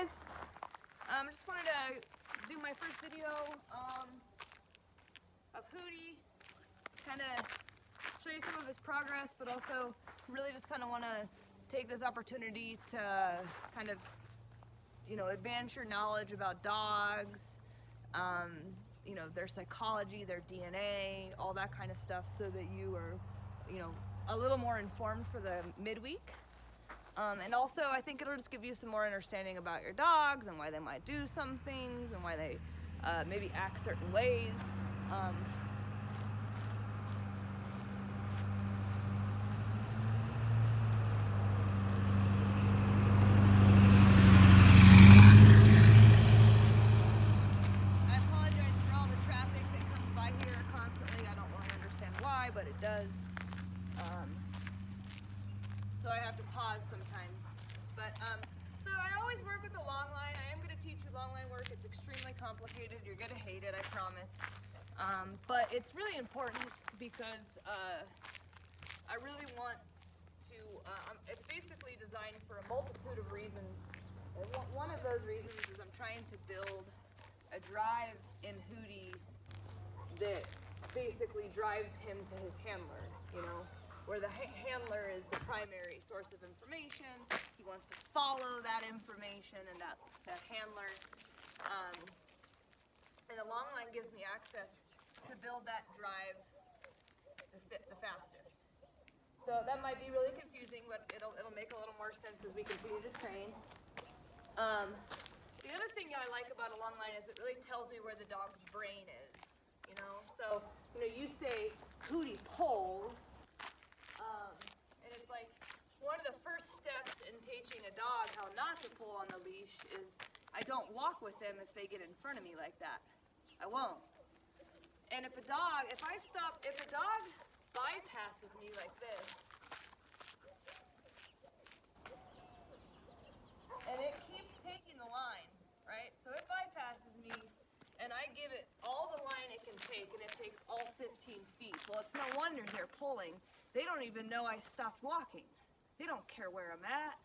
guys. Just wanted to do my first video of Hootie, kind of show you some of his progress, but also really just kind of want to take this opportunity to kind of, advance your knowledge about dogs, their psychology, their DNA, all that kind of stuff, so that you are, a little more informed for the midweek. And also, I think it'll just give you some more understanding about your dogs and why they might do some things and why they maybe act certain ways. I apologize for all the traffic that comes by here constantly. I don't really understand why, but it does. So I have to pause sometimes. But so I always work with the long line. I am going to teach you long line work. It's extremely complicated. You're going to hate it, I promise. But it's really important because I really want to, it's basically designed for a multitude of reasons. And one of those reasons is I'm trying to build a drive in Hootie that basically drives him to his handler, where the handler is the primary source of information. He wants to follow that information and that handler. And the long line gives me access to build that drive the fastest. So that might be really confusing, but it'll make a little more sense as we continue to train. The other thing I like about a long line is it really tells me where the dog's brain is. So you say Hootie pulls. And it's like one of the first steps in teaching a dog how not to pull on the leash is I don't walk with them if they get in front of me like that. I won't. And if a dog bypasses me like this, and it keeps taking the line, right? So it bypasses me, and I give it all the line it can take, and it takes all 15 feet. Well, it's no wonder they're pulling. They don't even know I stopped walking. They don't care where I'm at.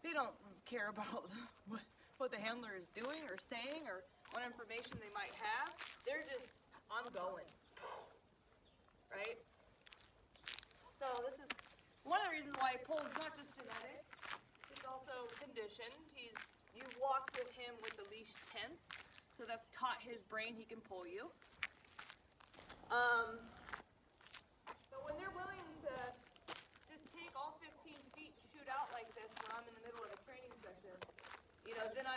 They don't care about what the handler is doing or saying or what information they might have. They're just, I'm going, right? So this is one of the reasons why he pulls, not just genetic, it's also conditioned. You've walked with him with the leash tense, so that's taught his brain he can pull you. So when they're willing to just take all 15 feet and shoot out like this when I'm in the middle of a training session, then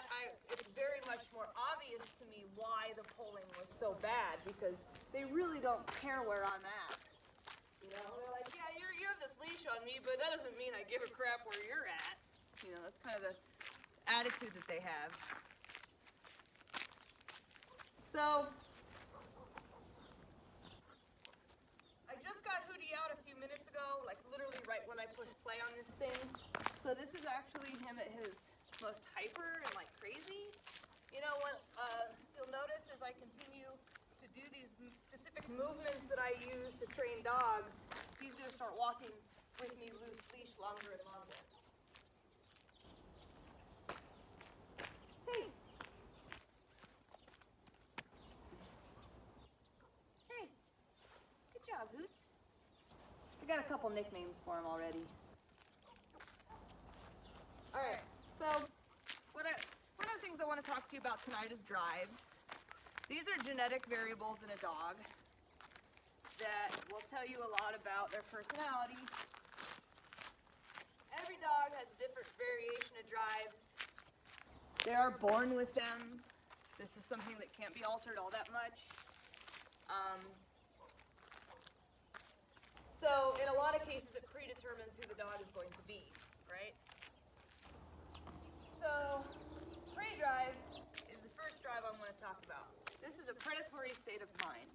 it's very much more obvious to me why the pulling was so bad, because they really don't care where I'm at. They're like, yeah, you have this leash on me, but that doesn't mean I give a crap where you're at. That's kind of the attitude that they have. So I just got Hootie out a few minutes ago, like literally right when I pushed play on this thing. So this is actually him at his most hyper and like crazy. What you'll notice as I continue to do these specific movements that I use to train dogs, he's going to start walking with me loose leash longer and longer. Hey. Hey. Good job, Hoots. I got a couple nicknames for him already. Alright, so one of the things I want to talk to you about tonight is drives. These are genetic variables in a dog that will tell you a lot about their personality. Every dog has a different variation of drives. They are born with them. This is something that can't be altered all that much. So in a lot of cases it predetermines who the dog is going to be, right? So pre-drive is the first drive I'm going to talk about. This is a predatory state of mind.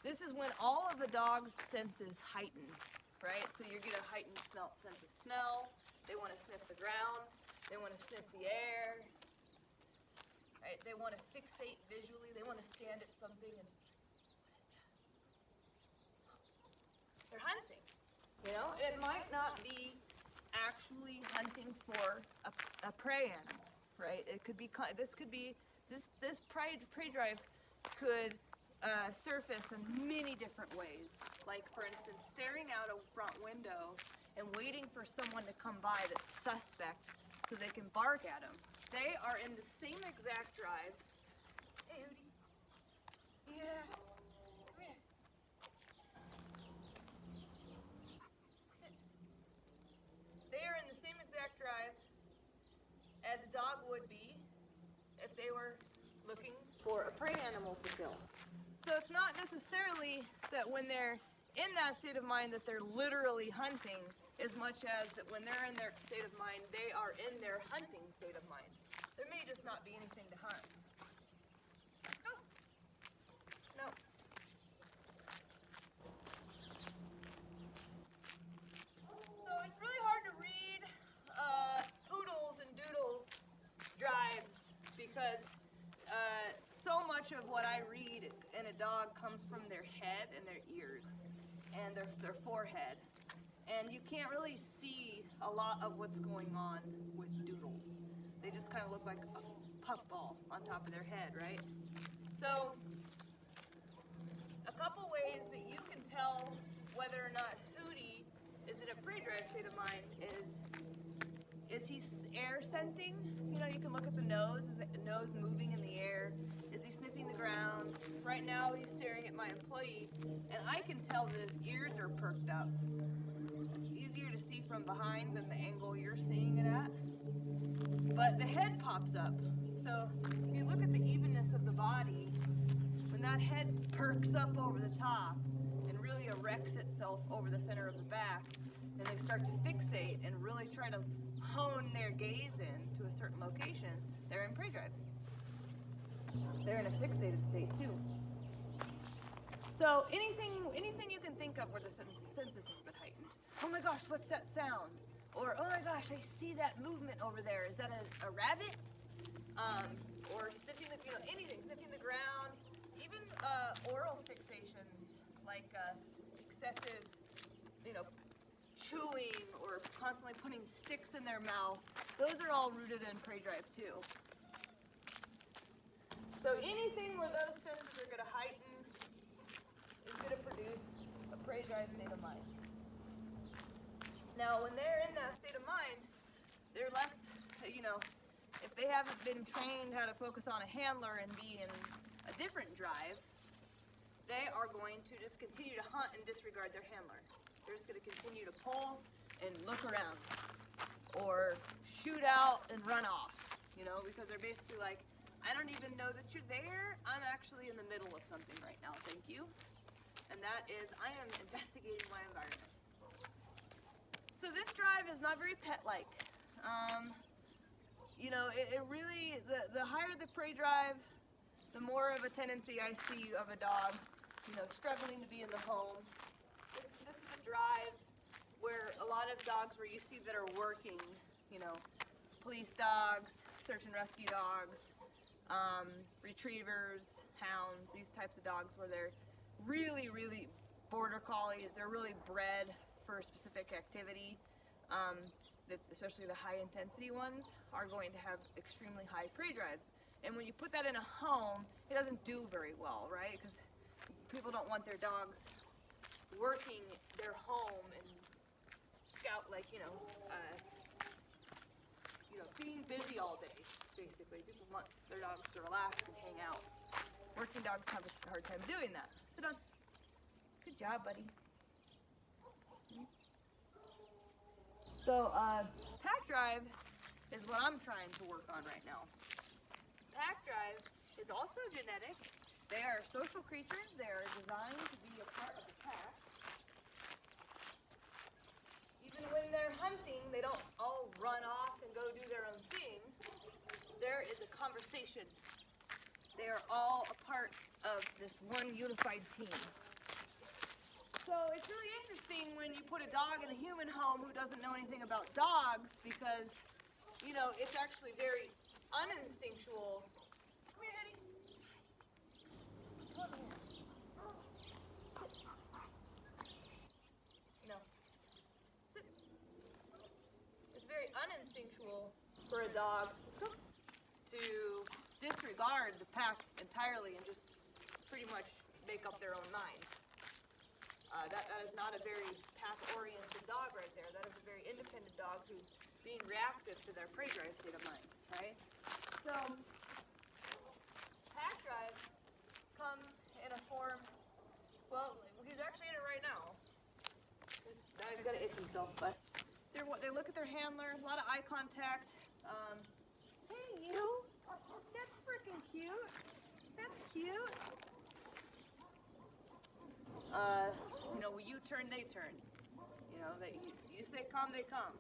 This is when all of the dog's senses heighten, right? So you get a heightened sense of smell. They want to sniff the ground. They want to sniff the air. Right? They want to fixate visually. They want to stand at something and, what is that? They're hunting, It might not be actually hunting for a prey animal, right? It could be, this prey drive could surface in many different ways. Like, for instance, staring out a front window and waiting for someone to come by that's suspect so they can bark at them. They are in the same exact drive. Hey, Hootie. Yeah. Come here. They are in the same exact drive as a dog would be if they were looking for a prey animal to kill. So it's not necessarily that when they're in that state of mind that they're literally hunting, as much as that when they're in their state of mind, they are in their hunting state of mind. There may just not be anything to hunt. Let's go. No. So it's really hard to read oodles and doodles drives because so much of what I read in a dog comes from their head and their ears and their forehead. And you can't really see a lot of what's going on with doodles. They just kind of look like a puffball on top of their head, right? So a couple ways that you can tell whether or not Hootie is in a prey drive state of mind is he air scenting? You know, you can look at the nose. Is the nose moving in the air? Is he sniffing the ground? Right now he's staring at my employee, and I can tell that his ears are perked up. It's easier to see from behind than the angle you're seeing it at. But the head pops up. So if you look at the evenness of the body, when that head perks up over the top and really erects itself over the center of the back, and they start to fixate and really try to hone their gaze in to a certain location, they're in prey drive. They're in a fixated state too. So anything you can think of where the senses have been heightened. Oh my gosh, what's that sound? Or oh my gosh, I see that movement over there. Is that a rabbit? Or sniffing the, anything, sniffing the ground. Even oral fixations like excessive, chewing or constantly putting sticks in their mouth. Those are all rooted in prey drive too. So anything where those senses are going to heighten is going to produce a prey drive state of mind. Now, when they're in that state of mind, they're less, if they haven't been trained how to focus on a handler and be in a different drive, they are going to just continue to hunt and disregard their handler. They're just going to continue to pull and look around or shoot out and run off, because they're basically like, I don't even know that you're there. I'm actually in the middle of something right now, thank you. And that is, I am investigating my environment. So this drive is not very pet-like. It really, the higher the prey drive, the more of a tendency I see of a dog, struggling to be in the home. This is a drive where a lot of dogs where you see that are working, police dogs, search and rescue dogs, retrievers, hounds, these types of dogs where they're really, really border collies. They're really bred for a specific activity. That's especially the high intensity ones are going to have extremely high prey drives. And when you put that in a home, it doesn't do very well, right? Because people don't want their dogs working their home and scout, being busy all day, basically. People want their dogs to relax and hang out. Working dogs have a hard time doing that. Sit down. Good job, buddy. So, pack drive is what I'm trying to work on right now. Pack drive is also genetic. They are social creatures. They are designed to be a part of the pack. Even when they're hunting, they don't all run off and go do their own thing. There is a conversation. They are all a part of this one unified team. So it's really interesting when you put a dog in a human home who doesn't know anything about dogs because, it's actually very uninstinctual. Come here, Eddie. Come over here. It's very uninstinctual for a dog. Let's go. to disregard the pack entirely and just pretty much make up their own mind. That is not a very pack-oriented dog right there. That is a very independent dog who's being reactive to their prey drive state of mind, right? So, pack drive comes in a form, well, he's actually in it right now. Now he's got to itch himself, but they look at their handler, a lot of eye contact. Hey, you! That's freaking cute! That's cute! You know, when you turn, they turn. You know, you say come, they come.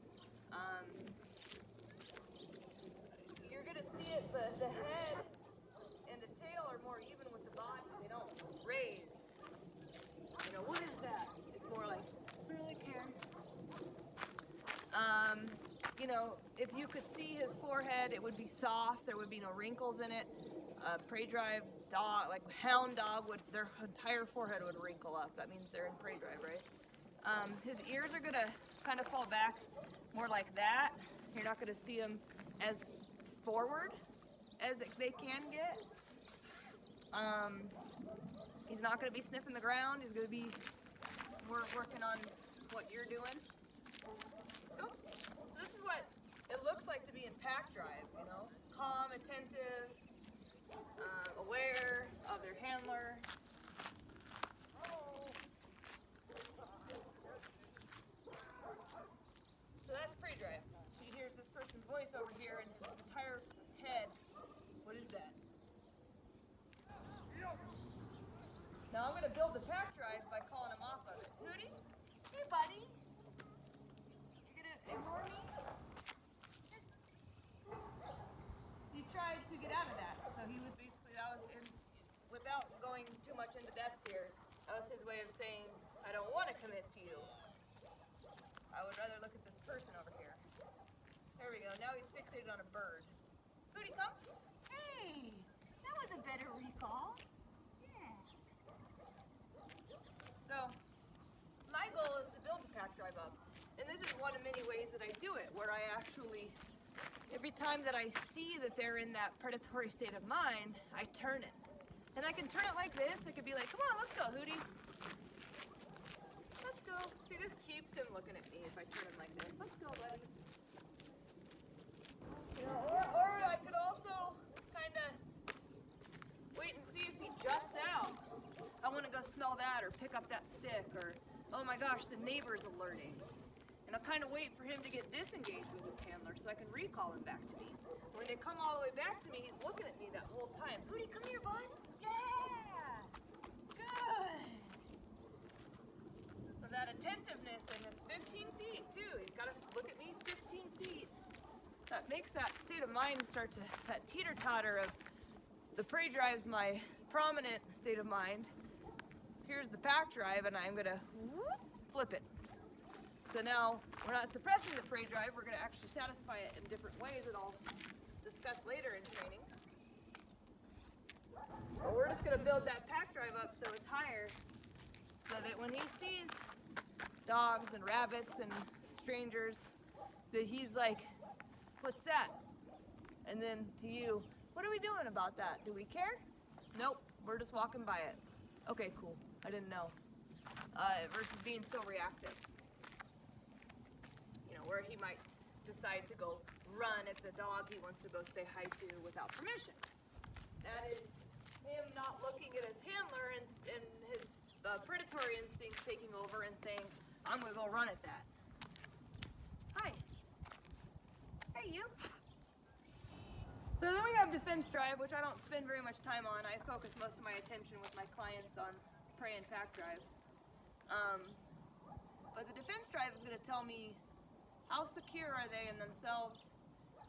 You're gonna see it, the head and the tail are more even with the body. They don't raise. You know, what is that? It's more like, I really care. You know, if you could see his forehead, it would be soft. There would be no wrinkles in it. Prey drive dog, like hound dog, their entire forehead would wrinkle up. That means they're in prey drive, right? His ears are gonna kind of fall back more like that. You're not gonna see him as forward as they can get. He's not gonna be sniffing the ground. He's gonna be working on what you're doing. Let's go. So this is what it looks like to be in pack drive, you know? Calm, attentive, aware of their handler. So that's prey drive. She hears this person's voice over here and his entire head. What is that? Now I'm going to build the pack drive by calling him off of it. Hootie? Hey, buddy. You're going to ignore me? He tried to get out of that. So he was basically, without going too much into depth here, that was his way of saying, I don't want to commit to you. I would rather look at this person over here. There we go. Now he's fixated on a bird. Hootie, come. Hey, that was a better recall. Yeah. So, my goal is to build the pack drive up. And this is one of many ways that I do it, where I actually, every time that I see that they're in that predatory state of mind, I turn it. And I can turn it like this. I could be like, come on, let's go, Hootie. Let's go. See, this keeps him looking at me if I turn him like this. Let's go, buddy. You know, or I could also kind of wait and see if he juts out. I want to go smell that or pick up that stick or, oh my gosh, the neighbor's alerting. And I'll kind of wait for him to get disengaged with his handler so I can recall him back to me. When they come all the way back to me, he's looking at me that whole time. Hootie, come here, bud. Yeah! Good! So that attentiveness, and it's 15 feet too. He's got to look at me 15 feet. That makes that state of mind start to, that teeter-totter of the prey drive's my prominent state of mind. Here's the pack drive, and I'm gonna flip it. So now we're not suppressing the prey drive, we're gonna actually satisfy it in different ways that I'll discuss later in training. But we're just gonna build that pack drive up so it's higher, so that when he sees dogs and rabbits and strangers, that he's like, what's that? And then to you, what are we doing about that? Do we care? Nope, we're just walking by it. Okay, cool, I didn't know. Versus being so reactive. You know, where he might decide to go run at the dog he wants to go say hi to without permission. That is him not looking at his handler and his predatory instinct taking over and saying, I'm gonna go run at that. Hi. Hey, you. So then we have defense drive, which I don't spend very much time on. I focus most of my attention with my clients on prey and pack drive. But the defense drive is going to tell me how secure are they in themselves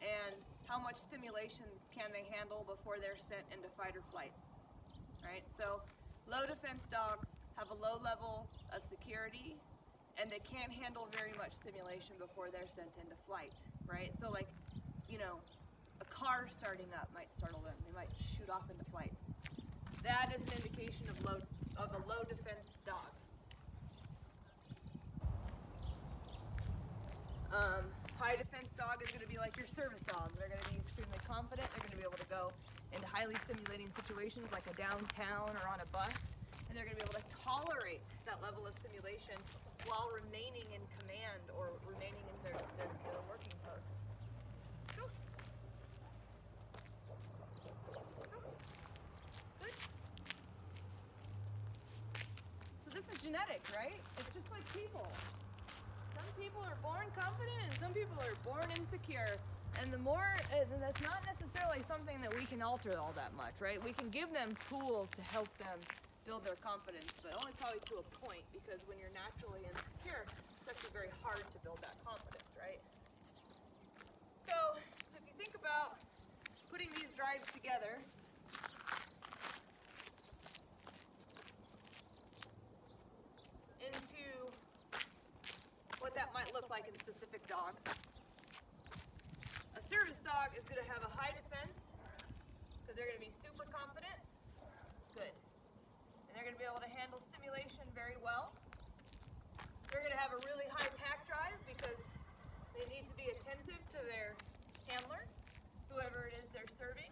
and how much stimulation can they handle before they're sent into fight or flight. Right? So low defense dogs have a low level of security and they can't handle very much stimulation before they're sent into flight. Right? So like, you know, a car starting up might startle them. They might shoot off into flight. That is an indication of a low defense dog. High defense dog is going to be like your service dogs. They're going to be extremely confident. They're going to be able to go into highly stimulating situations like a downtown or on a bus. And they're going to be able to tolerate that level of stimulation while remaining in command or remaining in their working post. Let's go. Good. So this is genetic, right? It's just like people. Some people are born confident and some people are born insecure. And that's not necessarily something that we can alter all that much, right? We can give them tools to help them build their confidence, but only probably to a point, because when you're naturally insecure, it's actually very hard to build that confidence, right? So if you think about putting these drives together, into what that might look like in specific dogs. A service dog is going to have a high defense because they're going to be super confident. Good. And they're going to be able to handle stimulation very well. They're going to have a really high pack drive because they need to be attentive to their handler, whoever it is they're serving.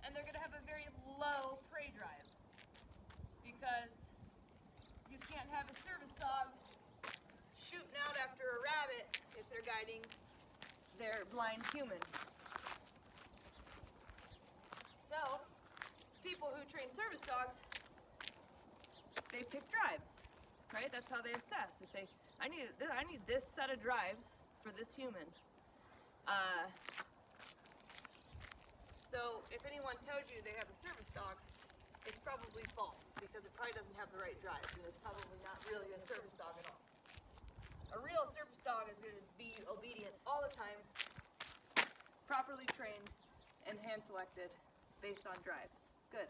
And they're going to have a very low prey drive because you can't have a service dog shooting out after a rabbit if they're guiding their blind human. So, people who train service dogs, they pick drives, right? That's how they assess. They say, I need this set of drives for this human. So, if anyone told you they have a service dog, it's probably false because it probably doesn't have the right drive, and it's probably not really a service dog at all. A real service dog is going to be obedient all the time, properly trained, and hand selected based on drives. Good.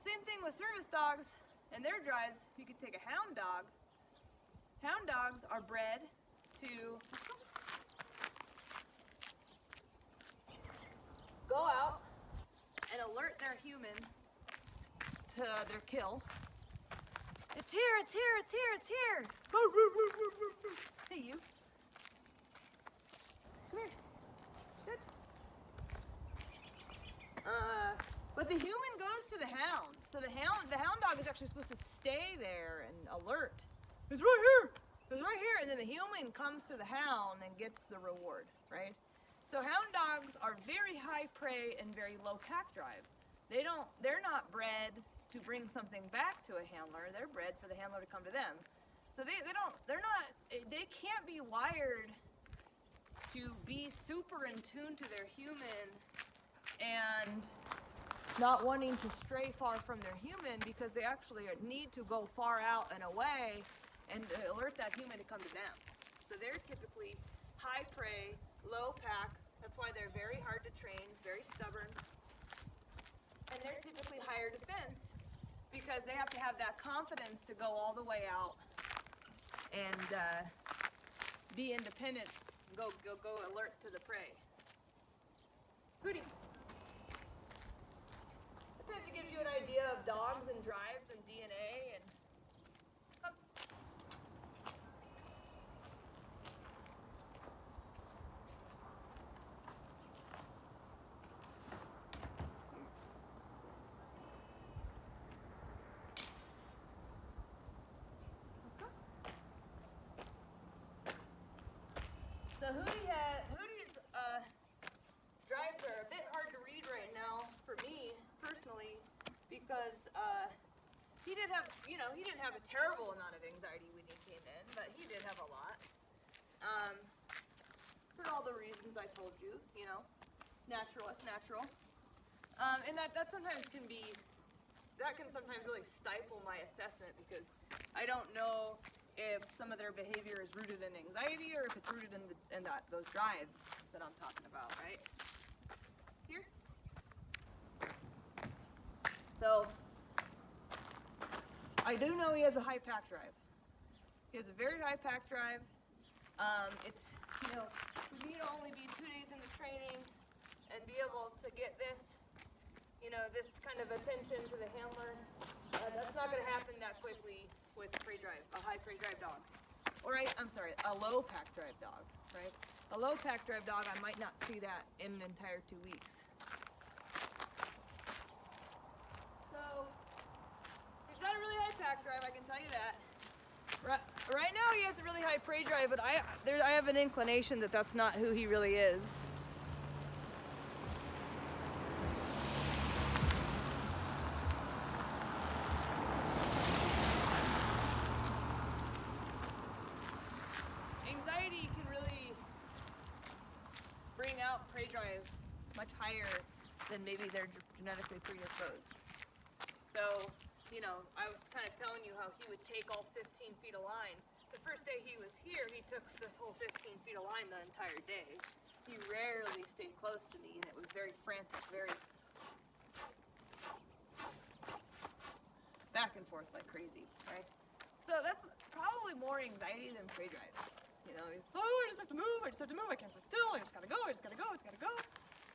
Same thing with service dogs and their drives. You could take a hound dog. Hound dogs are bred to go out and alert their human to their kill. It's here, it's here, it's here, it's here. Hey, you. Come here. Good. But the human goes to the hound. So the hound dog is actually supposed to stay there and alert. It's right here. It's right here. And then the human comes to the hound and gets the reward, right? So hound dogs are very high prey and very low pack drive. They're not bred to bring something back to a handler. They're bred for the handler to come to them. So they can't be wired to be super in tune to their human and not wanting to stray far from their human, because they actually need to go far out and away and alert that human to come to them. So they're typically high prey, low pack. That's why they're very hard to train, very stubborn. And they're typically higher defense because they have to have that confidence to go all the way out and be independent, go alert to the prey. Hootie. Sometimes it gives you an idea of dogs and drives and DNA and come. So Hootie's drives are a bit hard to read right now for me personally, because he didn't have a terrible amount of anxiety when he came in, but he did have a lot. For all the reasons I told you, natural, it's natural. And that sometimes can sometimes really stifle my assessment, because I don't know if some of their behavior is rooted in anxiety or if it's rooted in those drives that I'm talking about, right? Here. So, I do know he has a high pack drive. He has a very high pack drive. It's, for me to only be 2 days into training and be able to get this, this kind of attention to the handler, that's not going to happen that quickly with a high prey drive dog. Or a low pack drive dog, right? A low pack drive dog, I might not see that in an entire 2 weeks. So, he's got a really high pack drive, I can tell you that. Right now he has a really high prey drive, but I have an inclination that that's not who he really is. Anxiety can really bring out prey drive much higher than maybe they're genetically predisposed. So, you know, I was kind of telling you how he would take all 15 feet of line. The first day he was here, he took the whole 15 feet of line the entire day. He rarely stayed close to me, and it was very frantic, very back and forth like crazy, right? So that's probably more anxiety than prey drive. You know, oh, I just have to move, I can't sit still, I just gotta go, it's gotta go.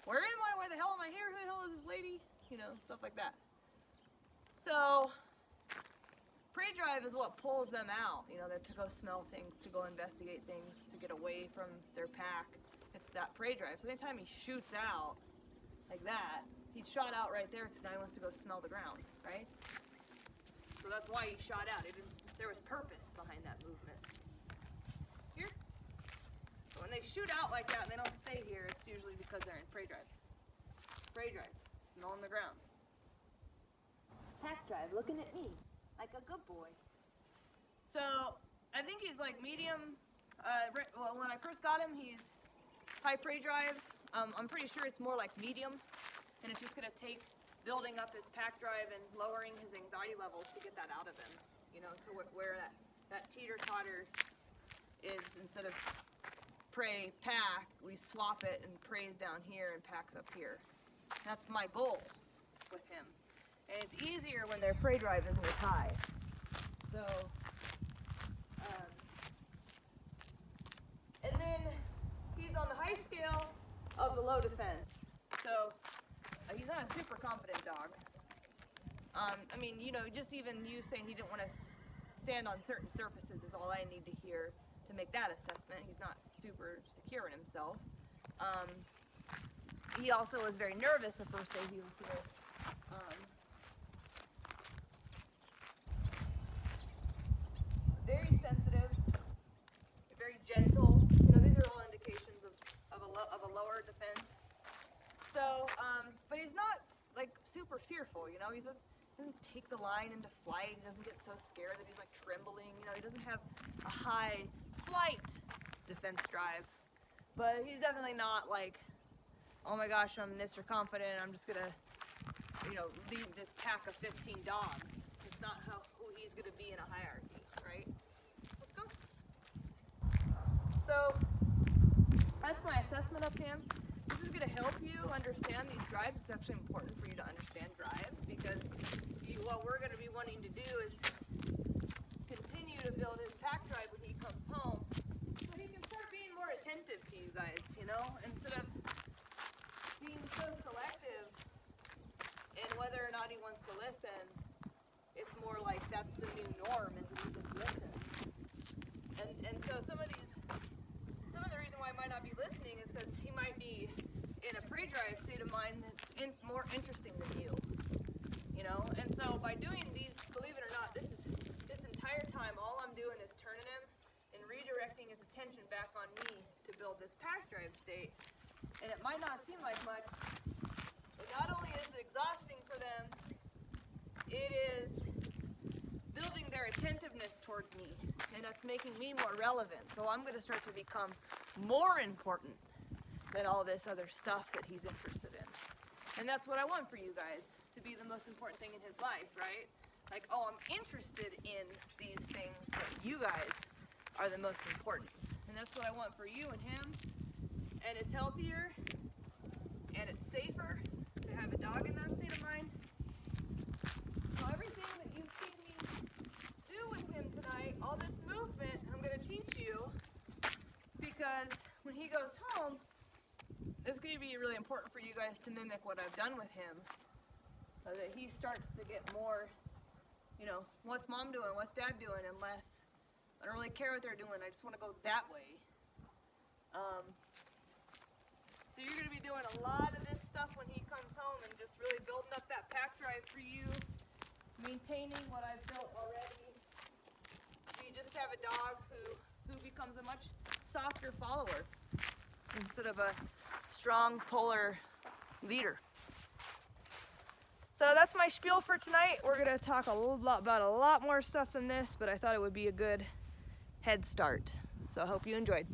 Where am I? Why the hell am I here? Who the hell is this lady? You know, stuff like that. So, prey drive is what pulls them out, you know, to go smell things, to go investigate things, to get away from their pack. It's that prey drive. So anytime he shoots out like that, he shot out right there because now he wants to go smell the ground, right? So that's why he shot out. There was purpose behind that movement. Here. So when they shoot out like that and they don't stay here, it's usually because they're in prey drive. Prey drive, smelling the ground. Pack drive, looking at me like a good boy. So I think he's like medium. Well, when I first got him, he's high prey drive. I'm pretty sure it's more like medium, and it's just gonna take building up his pack drive and lowering his anxiety levels to get that out of him. You know, to where that teeter-totter is, instead of prey pack, we swap it and prey's down here and pack's up here. That's my goal with him. And it's easier when their prey drive isn't as high. So, and then he's on the high scale of the low defense. So, he's not a super confident dog. I mean, you know, just even you saying he didn't want to stand on certain surfaces is all I need to hear to make that assessment. He's not super secure in himself. He also was very nervous the first day he was here. Very sensitive, very gentle. You know, these are all indications of a lower defense. So, but he's not like super fearful. You know, he doesn't take the line into flight. He doesn't get so scared that he's like trembling. You know, he doesn't have a high flight defense drive. But he's definitely not like, oh my gosh, I'm Mr. Confident. I'm just gonna, you know, lead this pack of 15 dogs. It's not who he's gonna be in a hierarchy, right? Let's go. So that's my assessment of him. This is gonna help you understand these drives. It's actually important for you to understand drives because what we're gonna be wanting to do is continue to build his pack drive when he comes home, so he can start being more attentive to you guys. You know, instead of being so selective in whether or not he wants to listen, it's more like that's the new norm is that he just listens. And so some of the reason why he might not be listening is because he might be in a prey drive state of mind that's more interesting than you. You know, and so by doing these, believe it or not, this entire time, all I'm doing is turning him and redirecting his attention back on me to build this pack drive state. And it might not seem like much, but not only is it exhausting for them, it is building their attentiveness towards me, and that's making me more relevant. So I'm going to start to become more important than all this other stuff that he's interested in. And that's what I want for you guys, to be the most important thing in his life, right? Like, oh, I'm interested in these things, but you guys are the most important. And that's what I want for you and him. And it's healthier, and it's safer to have a dog in that state of mind. So everything that you've seen me do with him tonight, all this movement, I'm going to teach you, because when he goes home, it's going to be really important for you guys to mimic what I've done with him, so that he starts to get more, you know, what's mom doing, what's dad doing, and less, I don't really care what they're doing, I just want to go that way. So you're going to be doing a lot of this stuff when he comes home and just really building up that pack drive for you, maintaining what I've built already. So you just have a dog who becomes a much softer follower instead of a strong polar leader. So that's my spiel for tonight. We're going to talk about a lot more stuff than this, but I thought it would be a good head start. So I hope you enjoyed.